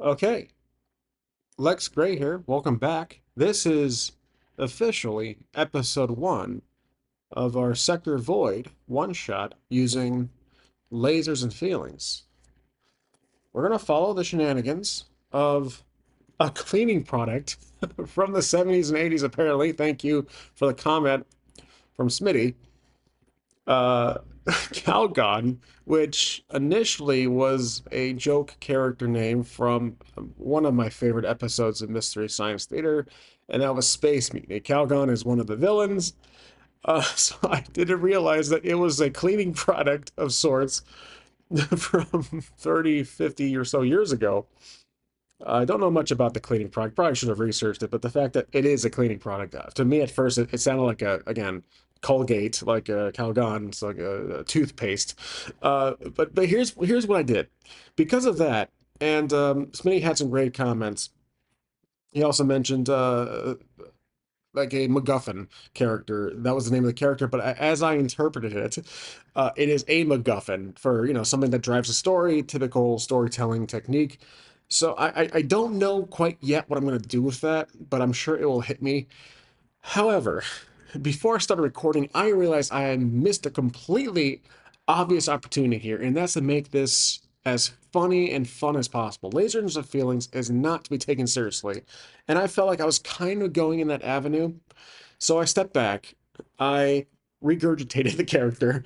Okay, Lex Gray here. Welcome back. This is officially episode one of our Sector Void one shot using lasers and feelings. We're going to follow the shenanigans of a cleaning product from the 70s and 80s, apparently. Thank you for the comment from Smitty. uh, Calgon, which initially was a joke character name from one of my favorite episodes of Mystery Science Theater, and that was Space Mutiny. Calgon is one of the villains, so I didn't realize that it was a cleaning product of sorts from 30, 50 or so years ago. I don't know much about the cleaning product. Probably should have researched it, but the fact that it is a cleaning product, to me at first it sounded like again, Colgate, like a Calgon, it's like a toothpaste. But here's what I did. Because of that, and Smitty had some great comments. He also mentioned like a MacGuffin character. That was the name of the character, but as I interpreted it, it is a MacGuffin for something that drives a story, typical storytelling technique. So I don't know quite yet what I'm going to do with that, but I'm sure it will hit me. However, before I started recording, I realized I had missed a completely obvious opportunity here, and that's to make this as funny and fun as possible. Lasers of Feelings is not to be taken seriously, and I felt like I was kind of going in that avenue. So I stepped back. I regurgitated the character.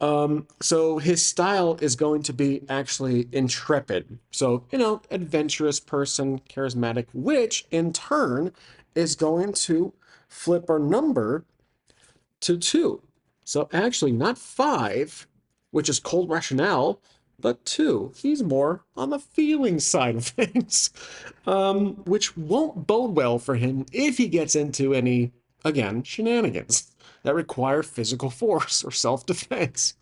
So his style is going to be actually intrepid. So, adventurous person, charismatic, which in turn is going to flip our number to two. So actually, not five, which is cold rationale, but two. He's more on the feeling side of things, which won't bode well for him if he gets into any, again, shenanigans that require physical force or self defense.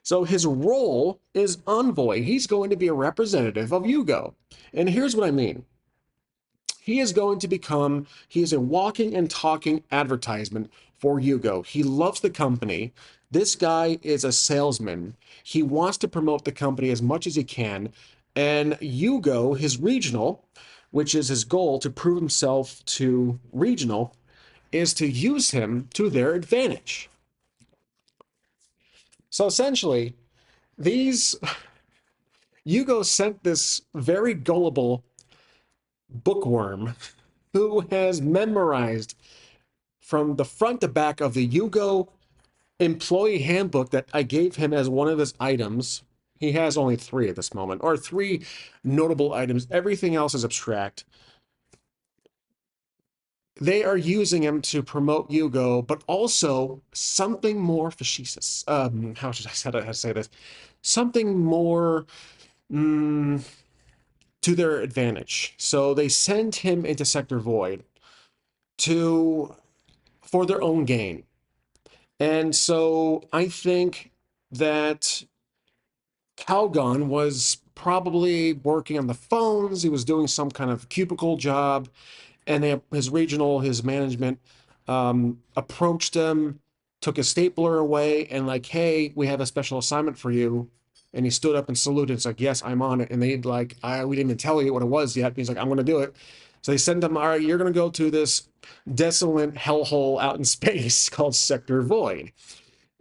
So his role is envoy. He's going to be a representative of Yugo. And here's what I mean. He is going to become, he is a walking and talking advertisement for Yugo. He loves the company. This guy is a salesman. He wants to promote the company as much as he can. And Yugo, his regional, which is his goal to prove himself to regional, is to use him to their advantage. So essentially, these Yugo sent this very gullible bookworm who has memorized from the front to back of the Yugo employee handbook that I gave him as one of his items. He has only three at this moment, or three notable items. Everything else is abstract. They are using him to promote Yugo, but also something more facetious. How should I say this? Something more to their advantage. So they send him into Sector Void to for their own gain. And so I think that Calgon was probably working on the phones. He was doing some kind of cubicle job, and his management approached him, took his stapler away, and like, hey, we have a special assignment for you. And he stood up and saluted. It's like, yes, I'm on it. And they like, we didn't even tell you what it was yet. He's like, I'm going to do it. So they send him, all right, you're going to go to this desolate hellhole out in space called Sector Void.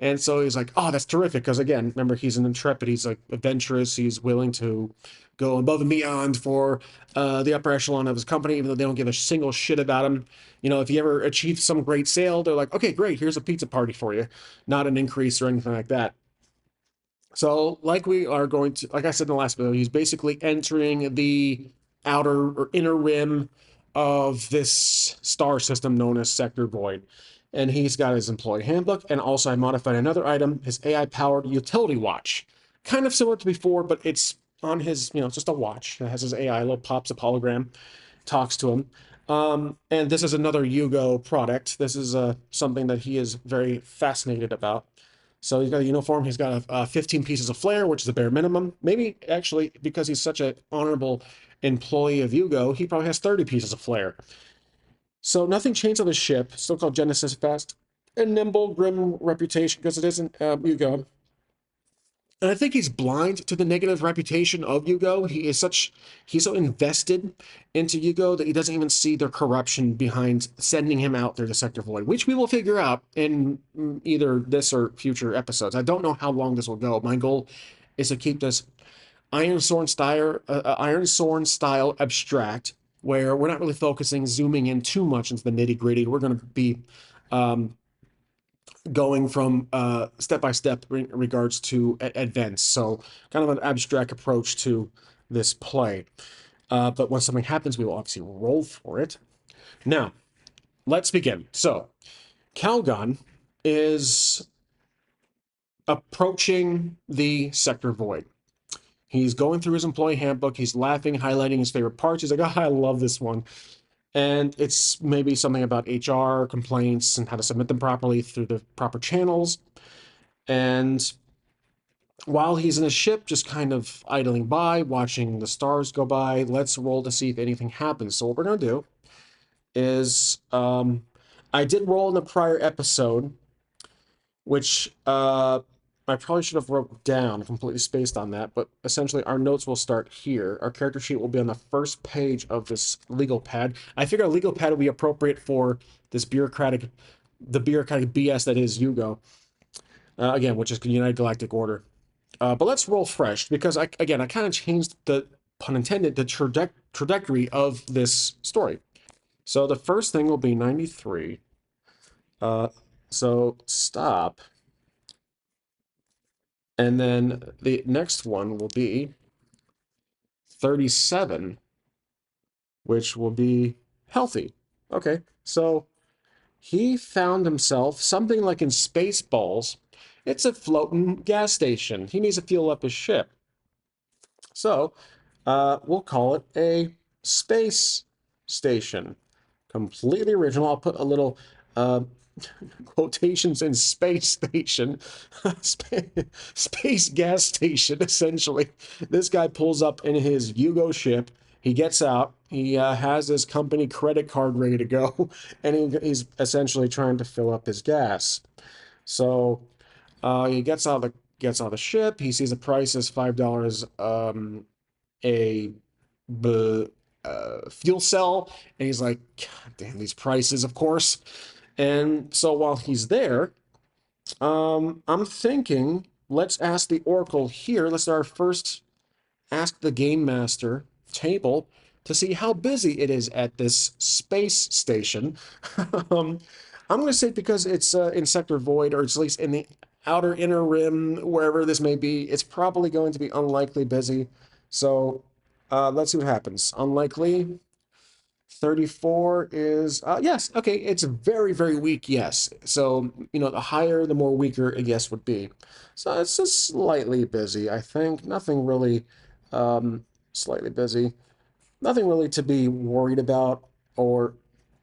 And so he's like, oh, that's terrific. Because again, remember, he's an intrepid. He's like adventurous. He's willing to go above and beyond for the upper echelon of his company, even though they don't give a single shit about him. If you ever achieve some great sale, they're like, okay, great, here's a pizza party for you, not an increase or anything like that. So, like we are going to, like I said in the last video, he's basically entering the outer or inner rim of this star system known as Sector Void. And he's got his employee handbook, and also I modified another item, his AI-powered utility watch. Kind of similar to before, but it's on his, it's just a watch. It has his AI, little pops up hologram, talks to him. And this is another Yugo product. This is something that he is very fascinated about. So he's got a uniform. He's got 15 pieces of flair, which is the bare minimum. Maybe actually, because he's such an honorable employee of Yugo, he probably has 30 pieces of flair. So nothing changed on the ship. Still called Genesis Fast. A nimble, grim reputation because it isn't Yugo. And I think he's blind to the negative reputation of Yugo. He's so invested into Yugo that he doesn't even see the corruption behind sending him out there to Sector Void, which we will figure out in either this or future episodes. I don't know how long this will go. My goal is to keep this Iron Sword style abstract, where we're not really focusing, zooming in too much into the nitty gritty. We're going to be um, going from step by step in regards to events. So kind of an abstract approach to this play. But when something happens, we will obviously roll for it. Now, let's begin. So, Calgon is approaching the sector void. He's going through his employee handbook. He's laughing, highlighting his favorite parts. He's like, oh, I love this one. And it's maybe something about HR complaints and how to submit them properly through the proper channels. And while he's in a ship, just kind of idling by, watching the stars go by, let's roll to see if anything happens. So what we're going to do is I did roll in the prior episode, which I probably should have wrote down, completely spaced on that, but essentially our notes will start here. Our character sheet will be on the first page of this legal pad. I figure a legal pad will be appropriate for this bureaucratic BS that is Yugo, again, which is the United Galactic Order. But let's roll fresh, because I kind of changed the, pun intended, the trajectory of this story. So the first thing will be 93. So stop. And then the next one will be 37, which will be healthy. Okay, so he found himself something like in Spaceballs. It's a floating gas station. He needs to fuel up his ship. So we'll call it a space station. Completely original. I'll put a little quotations in space station, space gas station, essentially. This guy pulls up in his Yugo ship. He gets out. He has his company credit card ready to go, and he's essentially trying to fill up his gas. So he gets out of the ship. He sees the price is $5 a fuel cell, and he's like, God damn these prices, of course. And so while he's there, I'm thinking, let's ask the Oracle here. Let's our first ask the Game Master table to see how busy it is at this space station. I'm going to say because it's in Sector Void, or at least in the outer inner rim, wherever this may be, it's probably going to be unlikely busy. So let's see what happens. Unlikely. 34 is, yes, okay, it's very, very weak, yes. So, the higher, the more weaker a yes would be. So it's just slightly busy, I think. Nothing really, slightly busy. Nothing really to be worried about, or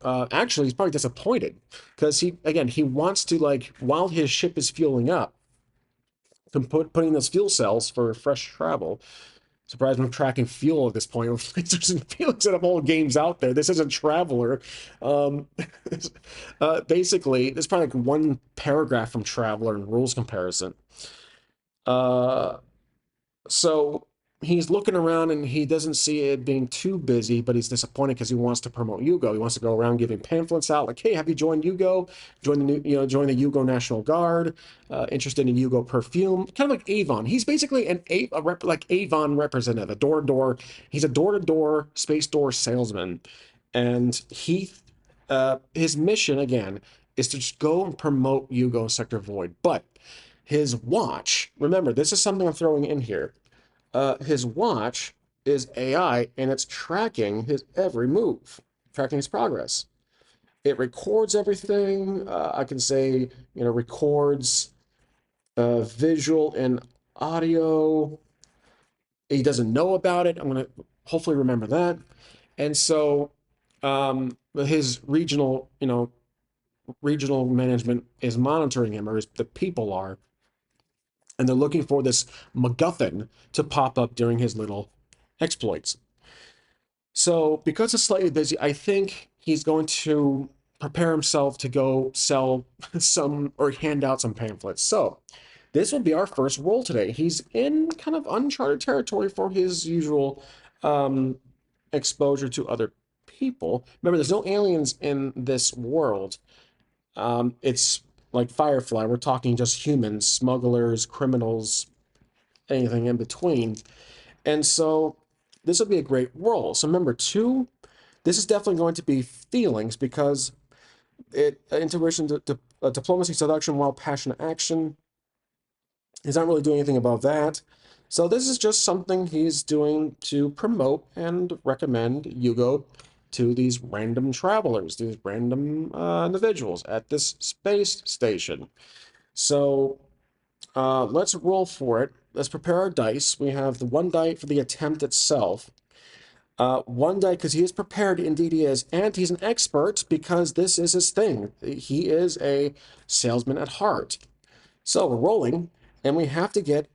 actually, he's probably disappointed because he wants to, like, while his ship is fueling up, putting those fuel cells for fresh travel. Surprised I'm tracking fuel at this point with lasers and Felix that have all games out there. This isn't Traveler. Um, Basically, there's probably like one paragraph from Traveler in rules comparison. Uh, so he's looking around and he doesn't see it being too busy, but he's disappointed because he wants to promote Yugo. He wants to go around giving pamphlets out like, "Hey, have you joined Yugo? Join the join the Yugo National Guard. Interested in Yugo perfume?" Kind of like Avon. He's basically like Avon representative, a door to door. He's a door to door space door salesman, and his mission again is to just go and promote Yugo Sector Void, but his watch, remember, this is something I'm throwing in here. His watch is AI, and it's tracking his every move, tracking his progress. It records everything. I can say, records visual and audio. He doesn't know about it. I'm going to hopefully remember that. And so his regional management is monitoring him, or the people are, and they're looking for this MacGuffin to pop up during his little exploits. So because it's slightly busy, I think he's going to prepare himself to go sell some or hand out some pamphlets. So This will be our first roll today. He's in kind of uncharted territory for his usual um, exposure to other people. Remember, there's no aliens in this world. It's like Firefly. We're talking just humans, smugglers, criminals, anything in between. And so this will be a great roll. So remember, two, this is definitely going to be feelings because intuition, diplomacy, seduction, wild passion, action. He's not really doing anything above that. So this is just something he's doing to promote and recommend Yugo to these random travelers, these random individuals at this space station. So let's roll for it. Let's prepare our dice. We have the one die for the attempt itself. One die because he is prepared, indeed he is, and he's an expert because this is his thing. He is a salesman at heart. So we're rolling, and we have to get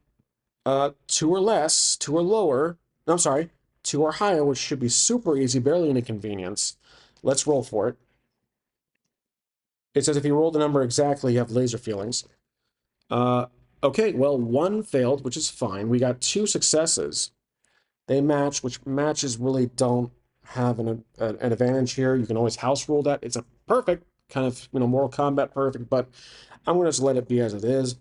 two or less, two or lower. No, I'm sorry, two or higher, which should be super easy, barely an inconvenience. Let's roll for it. It says if you roll the number exactly, you have laser feelings. Uh, okay, well, one failed, which is fine. We got two successes. They match, which matches really don't have an advantage here. You can always house rule that. It's a perfect kind of, Mortal Kombat perfect, but I'm going to just let it be as it is.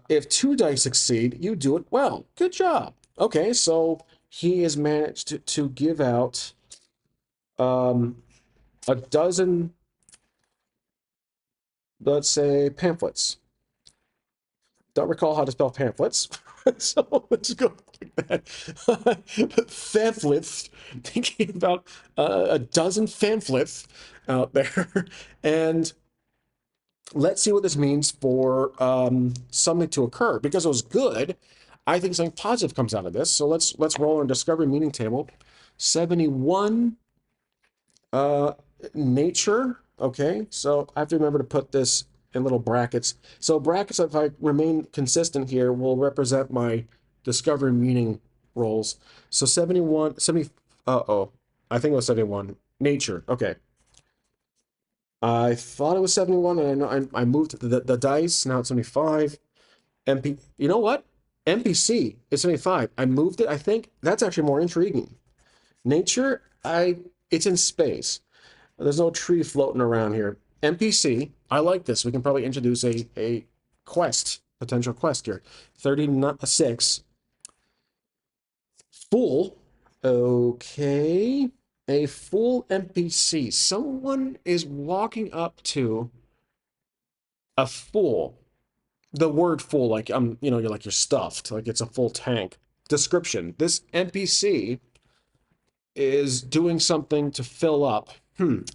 If two dice succeed, you do it well. Good job. Okay, so he has managed to give out a dozen, let's say, pamphlets. Don't recall how to spell pamphlets, so let's go like that. Pamphlets, thinking about a dozen pamphlets out there, and let's see what this means for something to occur. Because it was good, I think something positive comes out of this. So let's roll our discovery meaning table. 71 uh nature. Okay, so I have to remember to put this in little brackets. So brackets, if I remain consistent here, will represent my discovery meaning rolls. So 71, 70, uh-oh, I think it was 71. Nature, okay. I thought it was 71, and I moved the dice. Now it's 75. MP, you know what? NPC is 75. I moved it. I think that's actually more intriguing. Nature, it's in space. There's no tree floating around here. NPC, I like this. We can probably introduce a quest, potential quest here. 36. Fool. Okay. A full NPC. Someone is walking up to a fool. The word full, like you're like you're stuffed, like it's a full tank. Description: this NPC is doing something to fill up.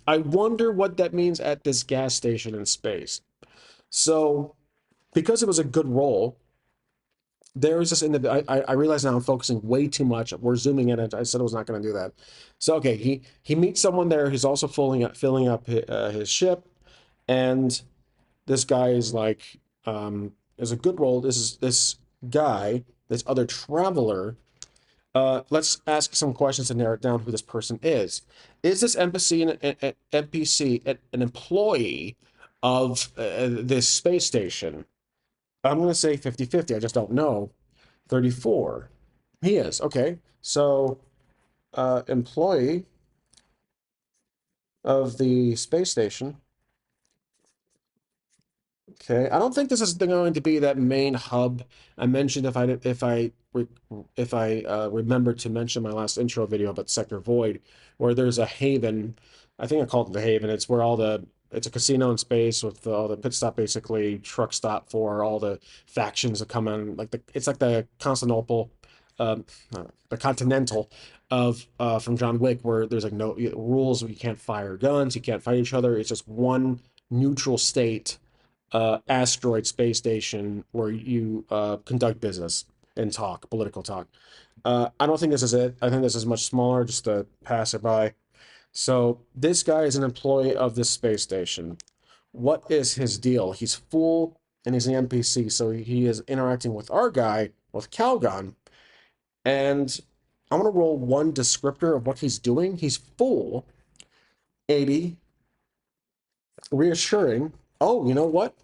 I wonder what that means at this gas station in space. So, because it was a good roll, there's this in the. I realize now I'm focusing way too much. We're zooming in. I said I was not going to do that. So okay, he meets someone there who's also filling up his ship, and this guy is like is a good role. This guy, this other traveler. Let's ask some questions to narrow it down who this person is. Is this NPC an employee of this space station? I'm going to say 50-50. I just don't know. 34. He is. Okay. So, employee of the space station. Okay, I don't think this is going to be that main hub I mentioned. If I remember to mention my last intro video about Sector Void, where there's a haven. I think I called it the haven. It's where it's a casino in space with all the pit stop, basically truck stop for all the factions that come in. It's like the Constantinople, the Continental of from John Wick, where there's like no rules. You can't fire guns. You can't fight each other. It's just one neutral state asteroid space station where you conduct business and talk, political talk. I don't think this is it. I think this is much smaller, just a passerby. So this guy is an employee of this space station. What is his deal? He's full and he's an NPC, so he is interacting with our guy, with Calgon, and I'm gonna roll one descriptor of what he's doing. He's full, 80, reassuring. Oh, you know what?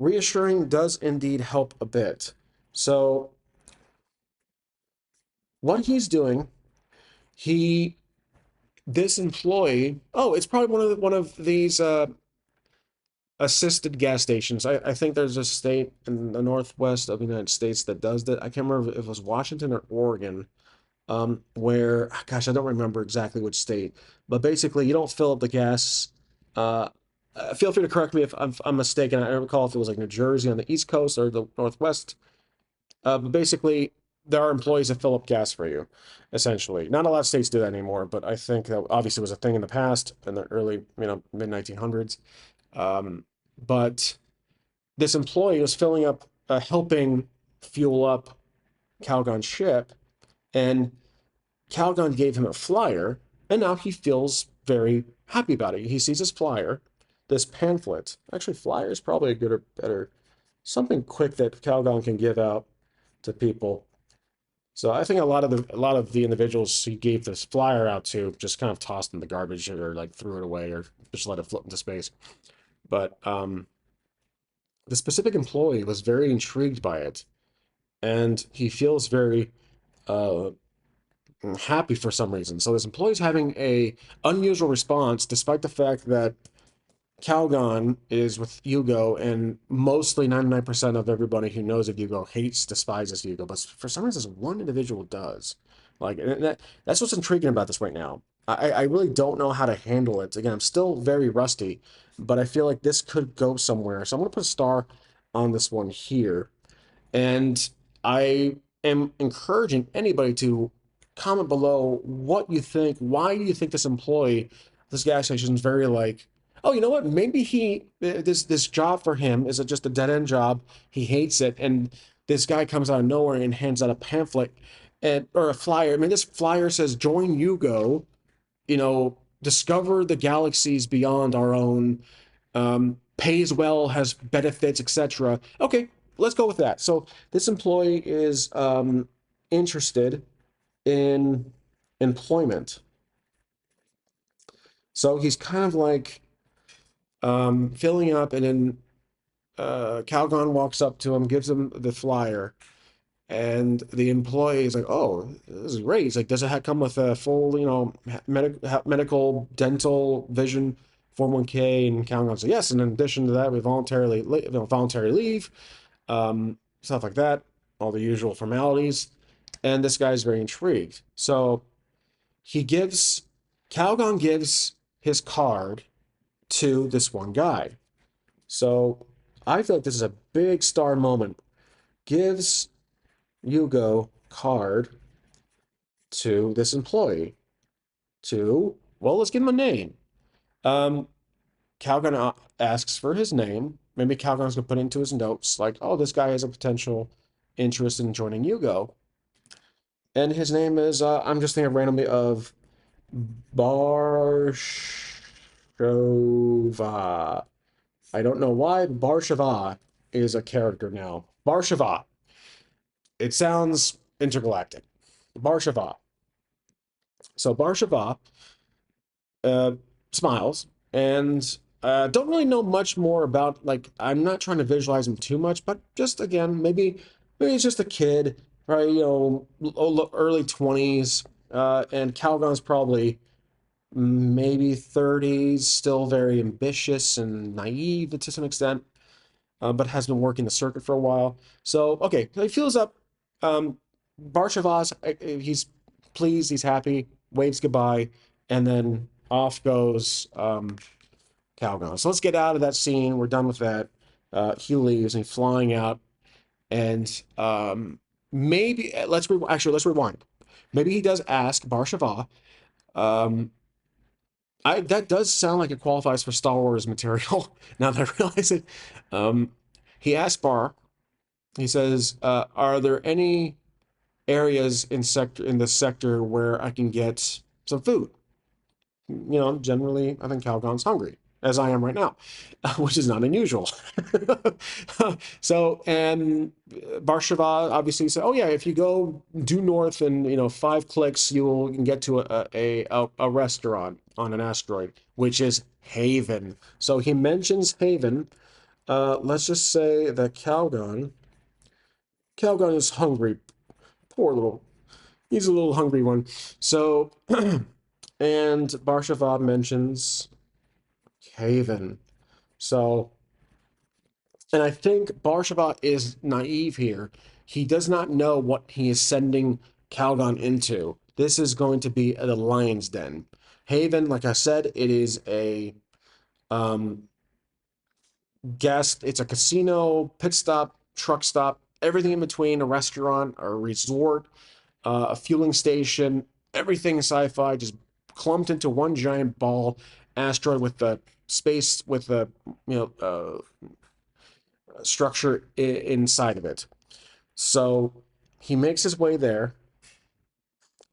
reassuring does indeed help a bit. So what he's doing, he this employee, oh, it's probably one of these assisted gas stations. I think there's a state in the northwest of the United States that does that. I can't remember if it was Washington or Oregon, where, gosh, I don't remember exactly which state, but basically you don't fill up the gas. Uh, Feel free to correct me if I'm mistaken. I don't recall if it was like New Jersey on the East Coast or the Northwest. But basically, there are employees that fill up gas for you, essentially. Not a lot of states do that anymore, but I think that obviously was a thing in the past, in the early, mid 1900s. Um, but this employee was filling up, helping fuel up Calgon's ship, and Calgon gave him a flyer, and now he feels very happy about it. He sees his flyer, this pamphlet. Actually, flyer is probably a good or better, something quick that Calgon can give out to people. So I think a lot of the individuals he gave this flyer out to just kind of tossed in the garbage or like threw it away or just let it float into space. But the specific employee was very intrigued by it, and he feels very uh, happy for some reason. So this employee's having a unusual response, despite the fact that Calgon is with Hugo, and mostly 99% of everybody who knows of Hugo hates, despises Hugo. But for some reason, this one individual does. Like, and that's what's intriguing about this right now. I really don't know how to handle it. Again, I'm still very rusty, but I feel like this could go somewhere. So I'm going to put a star on this one here. And I am encouraging anybody to comment below what you think. Why do you think this employee, this gas station is very like, oh, you know what? Maybe this job for him is just a dead end job. He hates it, and this guy comes out of nowhere and hands out a pamphlet and or a flyer. I mean, this flyer says, "Join Yugo. Discover the galaxies beyond our own. Pays well, has benefits, etc." Okay, let's go with that. So this employee is interested in employment. So he's kind of like filling up, and then Calgon walks up to him, gives him the flyer, and the employee is like, "Oh, this is great." He's like, "Does it come with a full, medical, dental, vision, 401k?" And Calgon says, "Yes." And in addition to that, we voluntary leave, stuff like that, all the usual formalities. And this guy's very intrigued. So he gives Calgon gives his card to this one guy. So I feel like this is a big star moment. Gives Hugo card to this employee well, let's give him a name. Um, Calgon asks for his name. Maybe Calgon's gonna put into his notes like, oh, this guy has a potential interest in joining Hugo. And his name is, I'm just thinking randomly of Barshova. I don't know why. Barshova is a character now. Barshova. It sounds intergalactic. Barshava. So Barshava uh, smiles and don't really know much more about, like, I'm not trying to visualize him too much, but just again, maybe he's just a kid, right? Early 20s, and Calgon's probably maybe 30s, still very ambitious and naive to some extent, but has been working the circuit for a while. So, okay, so he fills up. Um, Barshavaz, he's pleased, he's happy, waves goodbye, and then off goes Calgon. So let's get out of that scene. We're done with that. He leaves and he's flying out, and maybe let's rewind. Maybe he does ask Barshavaz. Um, that does sound like it qualifies for Star Wars material. Now that I realize it, um, he asked Bar. He says, "Are there any areas in this sector where I can get some food?" Generally, I think Calgon's hungry, as I am right now, which is not unusual. So, and Barshava obviously said, "Oh yeah, if you go due north and 5 clicks, you can get to a restaurant on an asteroid, which is Haven." So he mentions Haven, Let's just say that Calgon is hungry. Poor little, he's a little hungry one. So, and Barshavad mentions Haven. So, and I think Barshava is naive here. He does not know what he is sending Calgon into. This is going to be the lion's den. Haven, like I said, it is a um, guest. It's a casino, pit stop, truck stop, everything in between, a restaurant, a resort, a fueling station, everything sci-fi just clumped into one giant ball asteroid with the space with the structure inside of it. So he makes his way there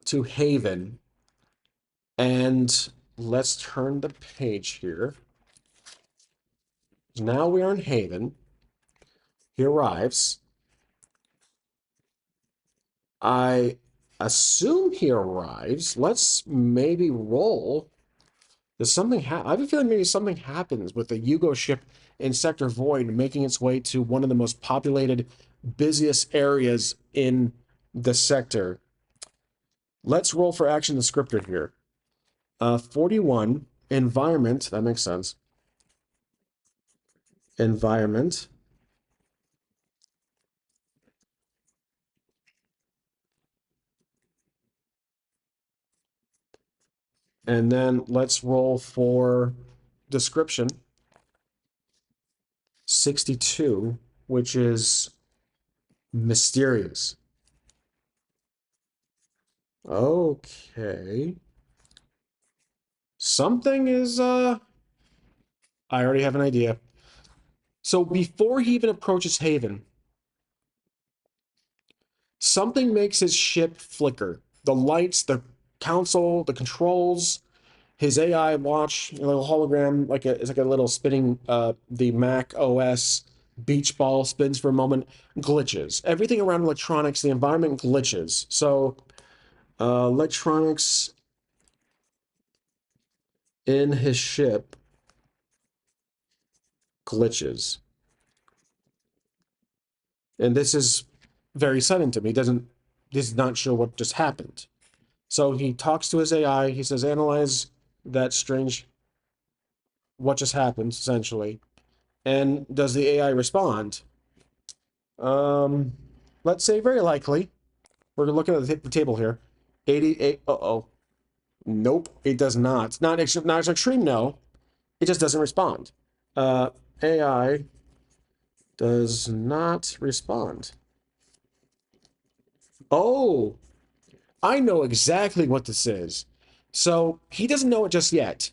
to Haven, and let's turn the page here. Now we are in Haven. He arrives. I assume he arrives. Let's maybe roll. Does something happen? I have a feeling maybe something happens with the Yugo ship in Sector Void making its way to one of the most populated, busiest areas in the sector. Let's roll for action descriptor here. 41, environment, that makes sense. Environment. And then let's roll for description. 62, which is mysterious. Okay. Something is, I already have an idea. So before he even approaches Haven, something makes his ship flicker. The lights, the console, the controls, his AI watch, a little hologram, it's like a little spinning, the Mac OS beach ball spins for a moment, glitches. Everything around electronics, the environment glitches. So electronics in his ship glitches. And this is very sudden to me. He's not sure what just happened. So he talks to his AI. He says, analyze that strange, what just happened, essentially. And does the AI respond? Um, let's say very likely. We're looking at the table here. 88, uh-oh. Nope, it does not. It's not an extreme no. It just doesn't respond. AI does not respond. Oh, I know exactly what this is. So he doesn't know it just yet.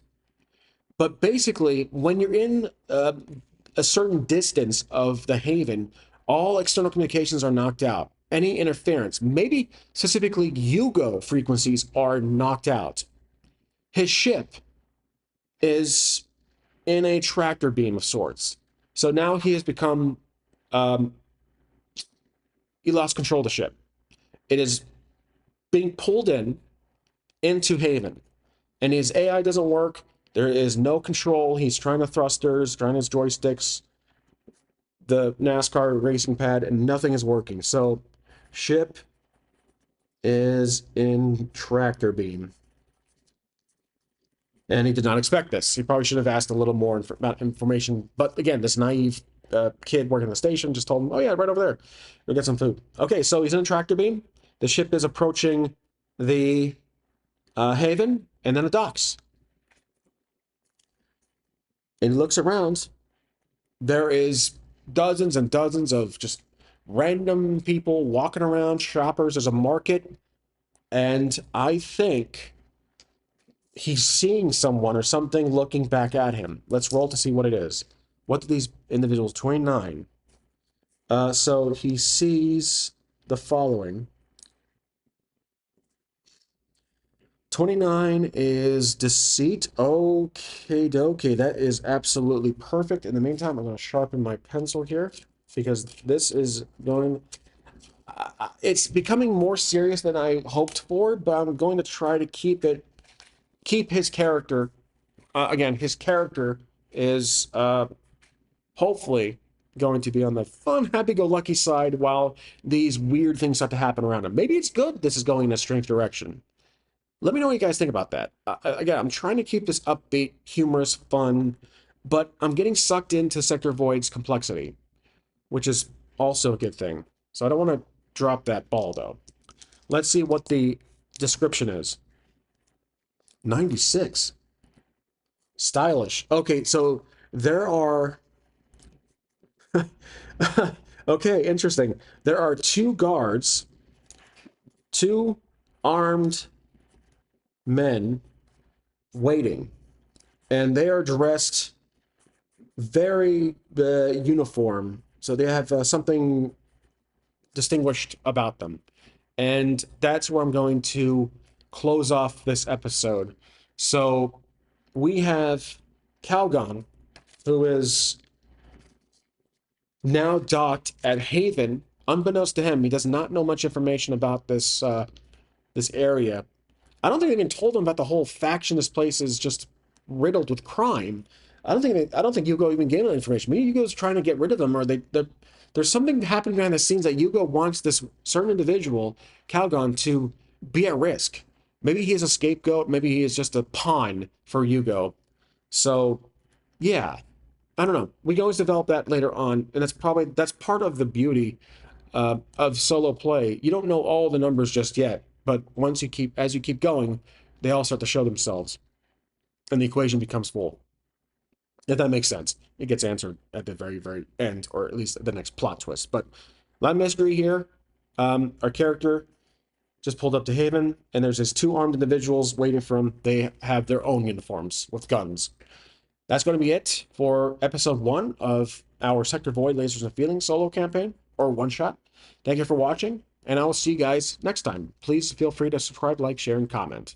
But basically, when you're in a certain distance of the haven, all external communications are knocked out. Any interference, maybe specifically Yugo frequencies, are knocked out. His ship is in a tractor beam of sorts. So now he has become, he lost control of the ship. It is being pulled into Haven, and his AI doesn't work. There is no control. He's trying the thrusters, trying his joysticks, the NASCAR racing pad, and nothing is working. So, ship is in tractor beam. And he did not expect this. He probably should have asked a little more about information. But again, this naive kid working the station just told him, oh, yeah, right over there. Go get some food. Okay, so he's in a tractor beam. The ship is approaching the haven and then it docks. And he looks around. There is dozens and dozens of just random people walking around, shoppers. There's a market. And I think he's seeing someone or something looking back at him. Let's roll to see what it is. What do these individuals, 29. So he sees the following. 29 is deceit. Okay, dokie. That is absolutely perfect. In the meantime, I'm going to sharpen my pencil here because this is going. It's becoming more serious than I hoped for, but I'm going to try to keep his character. Again, his character is hopefully going to be on the fun, happy-go-lucky side while these weird things start to happen around him. Maybe it's good this is going in a strange direction. Let me know what you guys think about that. Again, I'm trying to keep this upbeat, humorous, fun, but I'm getting sucked into Sector Void's complexity, which is also a good thing. So I don't want to drop that ball, though. Let's see what the description is. 96. Stylish. Okay, so there are... okay, interesting. There are two guards, two armed men waiting, and they are dressed very uniform. So they have something distinguished about them. And that's where I'm going to close off this episode. So we have Calgon, who is now docked at Haven. Unbeknownst to him, he does not know much information about this area. I don't think they even told him about the whole faction. This place is just riddled with crime. I don't think Yugo even gave him information. Maybe Yugo's trying to get rid of them, or there's something happening behind the scenes that Yugo wants this certain individual, Calgon, to be at risk. Maybe he is a scapegoat. Maybe he is just a pawn for Yugo. So, yeah, I don't know. We can always develop that later on, and that's part of the beauty of solo play. You don't know all the numbers just yet, but as you keep going, they all start to show themselves, and the equation becomes full. If that makes sense, it gets answered at the very, very end, or at least the next plot twist. But light mystery here. Our character just pulled up to Haven, and there's these two armed individuals waiting for him. They have their own uniforms with guns. That's going to be it for episode 1 of our Sector Void Lasers and Feelings solo campaign, or one-shot. Thank you for watching, and I will see you guys next time. Please feel free to subscribe, like, share, and comment.